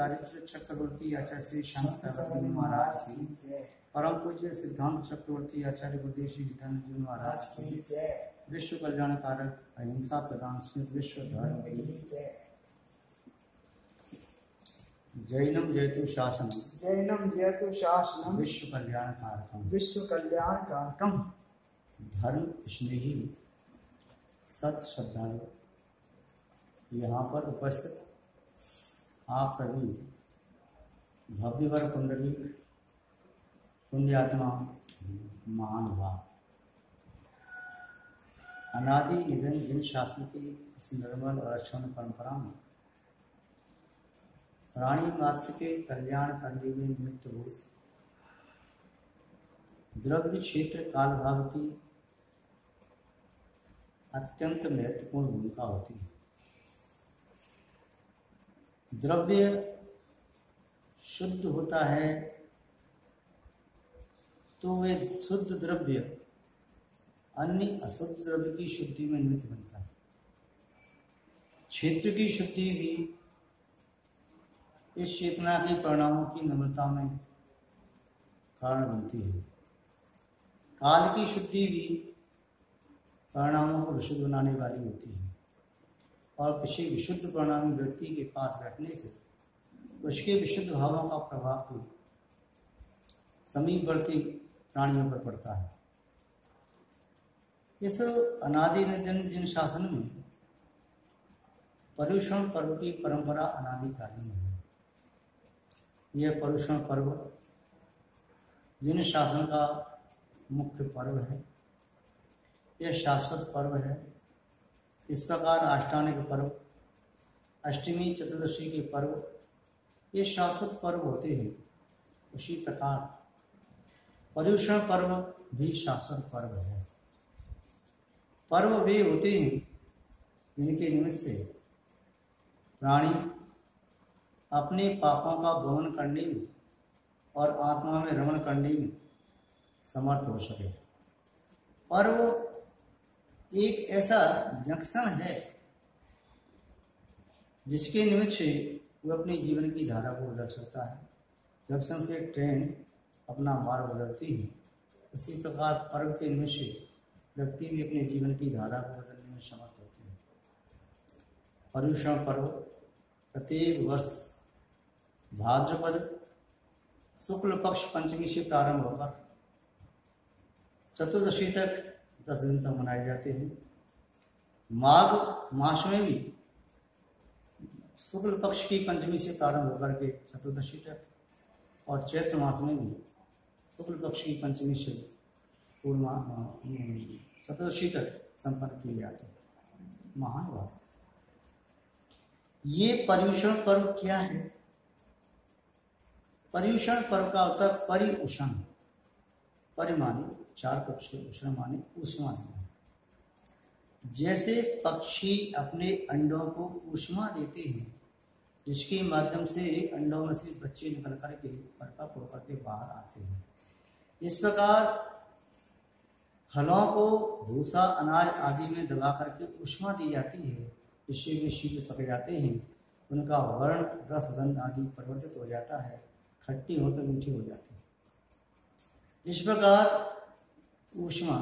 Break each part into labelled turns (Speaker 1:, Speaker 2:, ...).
Speaker 1: चारित्र चक्रवर्ती आचार्य श्री श्याम सागर जी महाराज की, परम पूज्य सिद्धांत चक्रवर्ती आचार्य गुरुदेव श्री नित्यानंद जी महाराज की, विश्व कल्याण कारक अहिंसा प्रदान स्मृत विश्व धर्म की। जैनम जयतु शासनम,
Speaker 2: जैनम जयतु शासनम,
Speaker 1: विश्व कल्याण कारकम,
Speaker 2: विश्व कल्याण कारकम।
Speaker 1: धर्म स्नेही सत श्रद्धालु, यहाँ पर उपस्थित आप सभी भव्यवर कुंडली पुण्यात्मा महानुभाव, अनादि निधन जिन शासन की इस निर्मल और अक्षुण परंपरा में प्राणी मात्र के कल्याण करने में निमित्त भूत द्रव्य क्षेत्र कालभाव की अत्यंत महत्वपूर्ण भूमिका होती है। द्रव्य शुद्ध होता है तो वे शुद्ध द्रव्य अन्य अशुद्ध द्रव्य की शुद्धि में निमित्त बनता है। क्षेत्र की शुद्धि भी इस चेतना के परिणामों की नम्रता में कारण बनती है। काल की शुद्धि भी परिणामों को विशुद्ध बनाने वाली होती है और किसी विशुद्ध परिणामी व्यक्ति के पास बैठने से उसके विशुद्ध भावों का प्रभाव भी समीपवर्ती प्राणियों पर पड़ता है। इस अनादि जिन शासन में पर्युषण पर्व की परंपरा अनादिकालीन है। यह पर्युषण पर्व जिन शासन का मुख्य पर्व है, यह शाश्वत पर्व है। इस प्रकार अष्टांगिक पर्व, अष्टमी चतुर्दशी के पर्व ये शाश्वत पर्व होते हैं। उसी प्रकार पर्युषण पर्व भी शाश्वत पर्व है। पर्व वे होते हैं जिनके निमित्त से प्राणी अपने पापों का भवन करने में और आत्मा में रमण करने में समर्थ हो सके। पर्व एक ऐसा जंक्शन है जिसके निमित्त से वो अपने जीवन की धारा को बदल सकता है। जंक्शन से ट्रेन अपना मार्ग बदलती है, उसी प्रकार पर्व के निमित्त से व्यक्ति भी अपने जीवन की धारा को बदलने में समर्थ होते हैं। पर्युषण पर्व प्रत्येक वर्ष भाद्रपद शुक्ल पक्ष पंचमी से प्रारंभ होकर चतुर्दशी तक 10 दिन तक मनाए जाते हैं। माघ मास में भी शुक्ल पक्ष की पंचमी से प्रारंभ होकर के चतुर्दशी तक, और चैत्र मास में भी शुक्ल पक्ष की पंचमी से पूर्णिमा चतुर्दशी तक संपन्न किए जाते हैं। महान बात। ये पर्युषण पर्व क्या है? पर्युषण पर्व का होता है परिउषण। परि माने 4 पक्ष, उषण माने ऊष्मा देना। जैसे पक्षी अपने अंडों को ऊष्मा देते हैं, जिसके माध्यम से अंडों में से बच्चे निकल करके परिपक्व होकर के बाहर आते हैं, इस प्रकार फलों को भूसा अनाज आदि में दबा करके ऊष्मा दी जाती है, इससे वे शीघ्र पक जाते हैं। उनका वर्ण रस गंध आदि परिवर्तित हो जाता है, खट्टी हो तो मीठी हो जाती है। जिस प्रकार ऊष्मा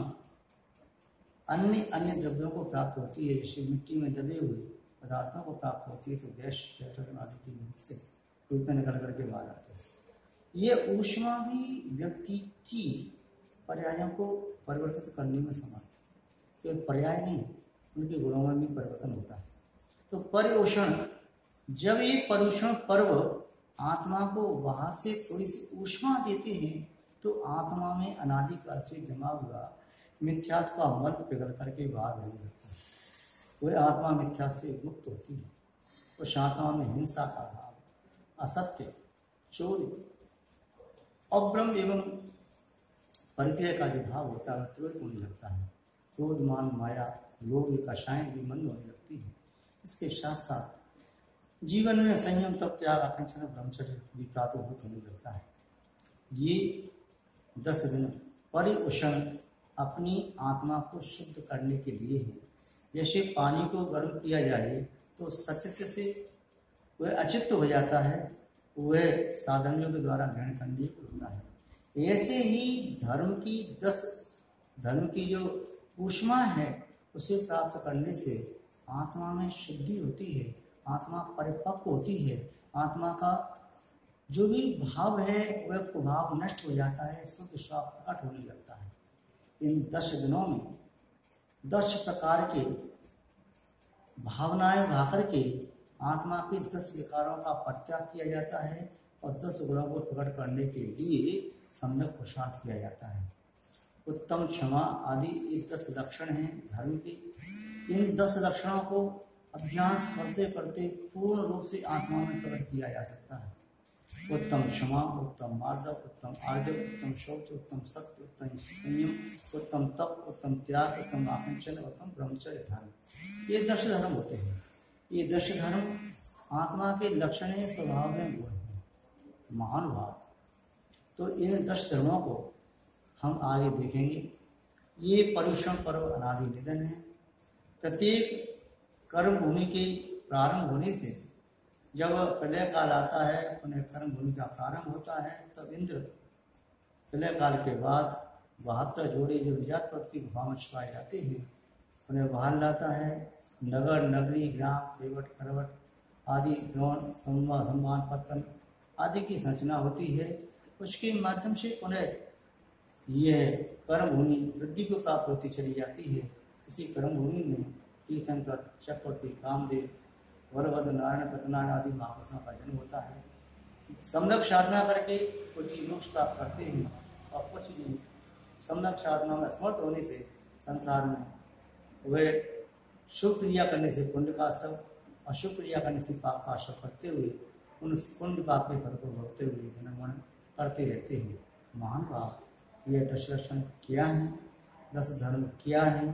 Speaker 1: अन्य द्रव्यों को प्राप्त होती है, जैसे मिट्टी में दबे हुए पदार्थों को प्राप्त होती है, तो गैस पेट्रोल आदि की मदद से रूप में निकल करके बाहर आते हैं। ये ऊष्मा भी व्यक्ति की पर्यायों को परिवर्तित करने में समर्थ है। केवल पर्याय नहीं, उनके गुणों में भी परिवर्तन होता है। तो पर्युषण, जब ये पर्युषण पर्व आत्मा को बाहर से थोड़ी सी ऊष्मा देते हैं, तो आत्मा में अनादिकाल से जमा हुआ मिथ्यात्व का मल पिघल करके बाहर नहीं लगता है। वह आत्मा मिथ्या से मुक्त होती है। उस आत्मा में हिंसा का भाव, असत्य, चोरी, अब्रह्म एवं परिचय का जो भाव होता है वह तुरंत होने लगता है। क्रोध, मान, माया, लोभ, कषायन भी मंद होने लगती है। इसके साथ साथ जीवन में संयम, तप, त्याग, आकांक्षा, ब्रह्मचर्य भी प्रादुर्भूत होने लगता है। ये 10 दिन परिउषण अपनी आत्मा को शुद्ध करने के लिए है। जैसे पानी को गर्म किया जाए तो सचित्र से वह अचित्त हो जाता है, वह साधनों के द्वारा ग्रहण करने योग्य होता है। ऐसे ही धर्म की जो ऊष्मा है उसे प्राप्त करने से आत्मा में शुद्धि होती है, आत्मा परिपक्व होती है, आत्मा का जो भी भाव है वह प्रभाव नष्ट हो जाता है, शुद्ध स्व प्रकट होने लगता है। इन 10 दिनों में 10 प्रकार के भावनाएं भा करके आत्मा के 10 विकारों का परित्याग किया जाता है और 10 गुणों को प्रकट करने के लिए सम्यक पुरुषार्थ किया जाता है। उत्तम, क्षमा आदि ये 10 लक्षण हैं धर्म के। इन 10 लक्षणों को अभ्यास करते करते पूर्ण रूप से आत्मा में प्रकट किया जा सकता है। उत्तम क्षमा, उत्तम मार्दव, उत्तम आर्जव, उत्तम शौच, उत्तम सत्य, उत्तम संयम, उत्तम तप, उत्तम त्याग, उत्तम आकांक्षण, उत्तम ब्रह्मचर्य धर्म, ये 10 धर्म होते हैं। ये 10 धर्म आत्मा के लक्षण स्वभाव में गुण हैं। महान भाव तो इन 10 धर्मों को हम आगे देखेंगे। ये पर्युषण पर्व अनादि निधन है। प्रत्येक कर्म भूमि के प्रारंभ होने से जब प्रलय काल आता है, उन्हें कर्म भूमि का प्रारंभ होता है, तब इंद्र प्रलय काल के बाद 72 जोड़े जो विजात पर्वत की गुफा में छुपाए जाते हैं उन्हें बाहर लाता है। नगर, नगरी, ग्राम, केवट, करवट आदि द्रोण, सम्मान, पत्तन आदि की संरचना होती है। उसके माध्यम से उन्हें यह कर्म भूमि वृद्धि को प्राप्त होती चली जाती है। इसी कर्म भूमि में तीर्थंकर, चक्रवर्ती, कामदेव, वरभद्र, नारायण, पतनारायण आदि महापुरुषों का जन्म होता है। सम्यक साधना करके कुछ मोक्ष प्राप्त करते हैं और कुछ नहीं सम्यक साधना में असमर्थ होने से संसार में वे शुभ क्रिया करने से पुण्य का सब, अशुभ क्रिया करने से पाप का सब करते हुए उन पुण्य पाप के फल को भोगते हुए जन्म करते रहते हैं। महान भाव यह 10 लक्षण क्या है, 10 धर्म क्या है,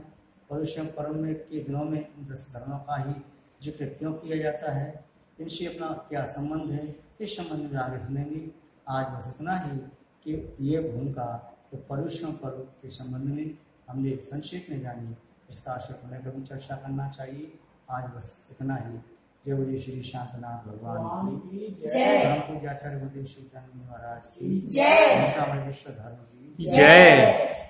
Speaker 1: पर्युषण पर्व में के दिनों में इन 10 धर्मों का ही जिक्र क्यों किया जाता है, इनसे अपना क्या संबंध है, इस संबंध में आगे सुनेंगे। आज बस इतना ही कि ये भूमिका तो पर्युषण पर्व के संबंध में हमने संक्षेप में जानी, विस्तार से पुनः कभी चर्चा करना चाहिए। आज बस इतना ही। जय बोलिए श्री शांतनाथ भगवान की जय, राम पूज्याचार्य गुरुदेव श्री महाराज की जय, विश्व धर्म की जय।